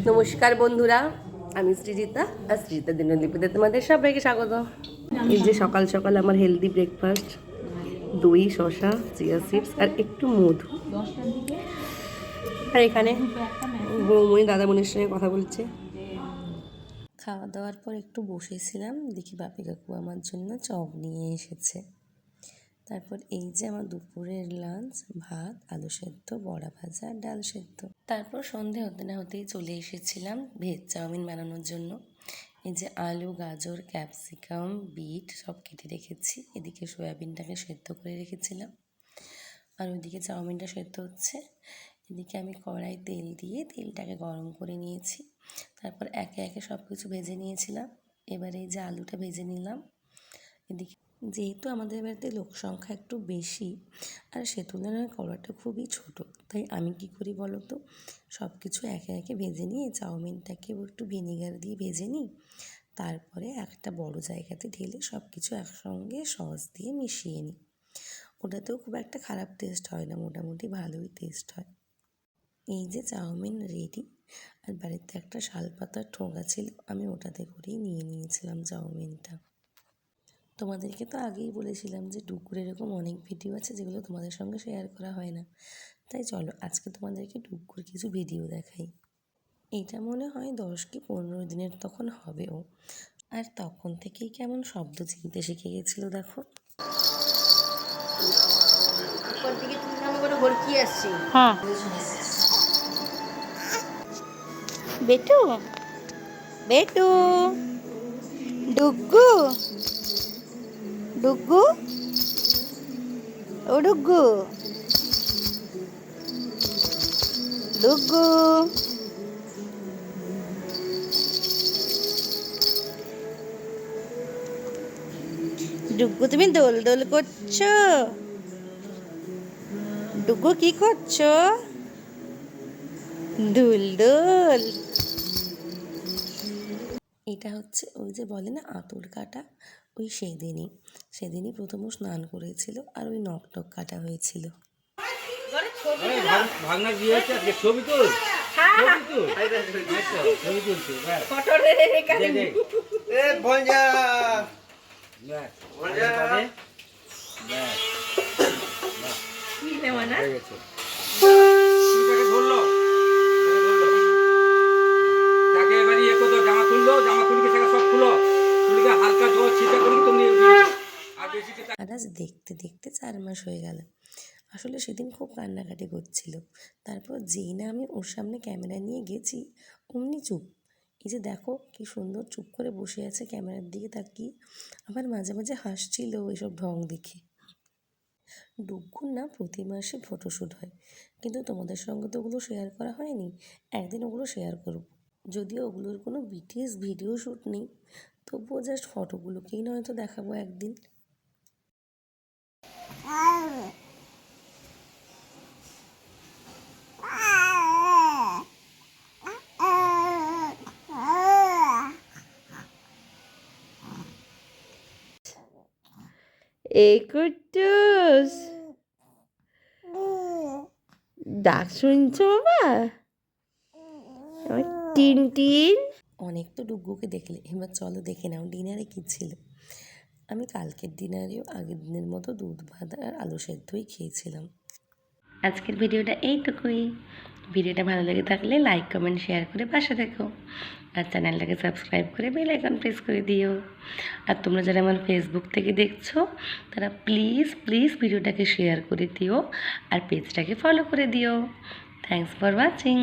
নমস্কার বন্ধুরা, আমি সৃজিতা আর সৃজিতা দিনলিপিতে তোমাদের সবাইকে স্বাগত। এই যে সকাল সকাল আমার হেলদি ব্রেকফাস্ট, দই, শসা, চিয়া সিডস আর একটু মধু। আর এখানে বৌমনি দাদামনির সঙ্গে কথা বলছে। খাওয়া দাওয়ার পর একটু বসেছিলাম, দেখি বাপি কাকু আমার জন্য চপ নিয়ে এসেছে। তারপর এই যে আমার দুপুরের লাঞ্চ, ভাত, আলু সেদ্ধ, বড়া ভাজা, ডাল সেদ্ধ। তারপর সন্ধে হতে না হতেই চলে এসেছিলাম ভেজ চাউমিন বানানোর জন্য। এই যে আলু, গাজর, ক্যাপসিকাম, বিট সব কেটে রেখেছি। এদিকে সয়াবিনটাকে সেদ্ধ করে রেখেছিলাম, আর ওইদিকে চাউমিনটা সেদ্ধ হচ্ছে। এদিকে আমি কড়াই তেল দিয়ে তেলটাকে গরম করে নিয়েছি। তারপর একে একে সব কিছু ভেজে নিয়েছিলাম। এবারে এই যে আলুটা ভেজে নিলাম। এদিকে যেহেতু আমাদের বাড়িতে লোক সংখ্যা একটু বেশি, আর সে তুলনায় কড়াটা খুবই ছোট, তাই আমি কি করি বলো তো, সব কিছু একে একে ভেজে নিয়ে চাউমিনটাকেও একটু ভিনেগার দিয়ে ভেজে নিই। তারপরে একটা বড় জায়গাতে ঢেলে সব কিছু একসঙ্গে সস দিয়ে মিশিয়ে নিই। ওটাতেও খুব একটা খারাপ টেস্ট হয় না, মোটামুটি ভালোই টেস্ট হয়। এই যে চাউমিন রেডি। আর বাড়িতে একটা শালপাতার ঠোঙা ছিল, আমি ওটাতে করেই নিয়ে নিয়েছিলাম চাউমিনটা। তোমাদেরকে তো আগেই বলেছিলাম যে ডুগুর এরকম অনেক ভিডিও আছে যেগুলো তোমাদের সঙ্গে শেয়ার করা হয় না, তাই চলো আজকে তোমাদেরকে ডুগুর কিছু ভিডিও দেখাই। এটা মনে হয় 10 কি 15 দিনের তখন হবেও, আর তখন থেকেই কেমন শব্দ চিনতে শিখে গেছিলো দেখো। হ্যাঁ বেটু বেটু ডুগু ডুগু ও ডুগু ডুগু ডুগু তুমি দোল দোল করছো? ডুগু কি করছো? দুল দোল। এটা হচ্ছে ওই যে বলে না আঁতুড় কাটা, ওই সেদিনই প্রথম স্নান করেছিল, আর ওই নখ টক কাটা হয়েছিল। ভাগনা বিয়ে হচ্ছে আজকে ছবি তুল ছবি তুলছি জামা খুললো, জামা খুলিকে সব খুলো, খুলিকে হালকা জল ছিটা করি তুমি। আর আজ দেখতে দেখতে 4 মাস হয়ে গেল। আসলে সেদিন খুব কান্নাকাটি করছিল। তারপর যেই না আমি ওর সামনে ক্যামেরা নিয়ে গেছি, অমনি চুপ। এই যে দেখো কি সুন্দর চুপ করে বসে আছে ক্যামেরার দিকে তাকিয়ে, আবার মাঝে মাঝে হাসছিল ওইসব ঢং দেখে। ডুগ্গুর না প্রতি মাসে ফটোশ্যুট হয়, কিন্তু তোমাদের সঙ্গে তো ওগুলো শেয়ার করা হয়নি। একদিন ওগুলো শেয়ার করব। যদিও ওগুলোর কোনো বিটিএস ভিডিও শ্যুট নেই, তবুও জাস্ট ফটোগুলোকেই নয়তো দেখাবো একদিন। এই কুট্টুস ডাক শুনছো বাবা? আমার টিন টিন। অনেক তো ডুগ্গুকে দেখলে, এবার চলো দেখে নাও ডিনারে কী ছিল। আমি কালকের ডিনারেও আগের দিনের মতো দুধ ভাত আর আলু সেদ্ধই খেয়েছিলাম। আজকের ভিডিওটা এইটুকুই। ভিডিওটা ভালো লেগে থাকলে লাইক, কমেন্ট, শেয়ার করে পাশে থেকো, আর চ্যানেলটাকে সাবস্ক্রাইব করে বেল আইকন প্রেস করে দিও। আর তোমরা যারা আমার ফেসবুক থেকে দেখছো তারা প্লিজ প্লিজ ভিডিওটাকে শেয়ার করে দিও, আর পেজটাকে ফলো করে দিও। Thanks for watching.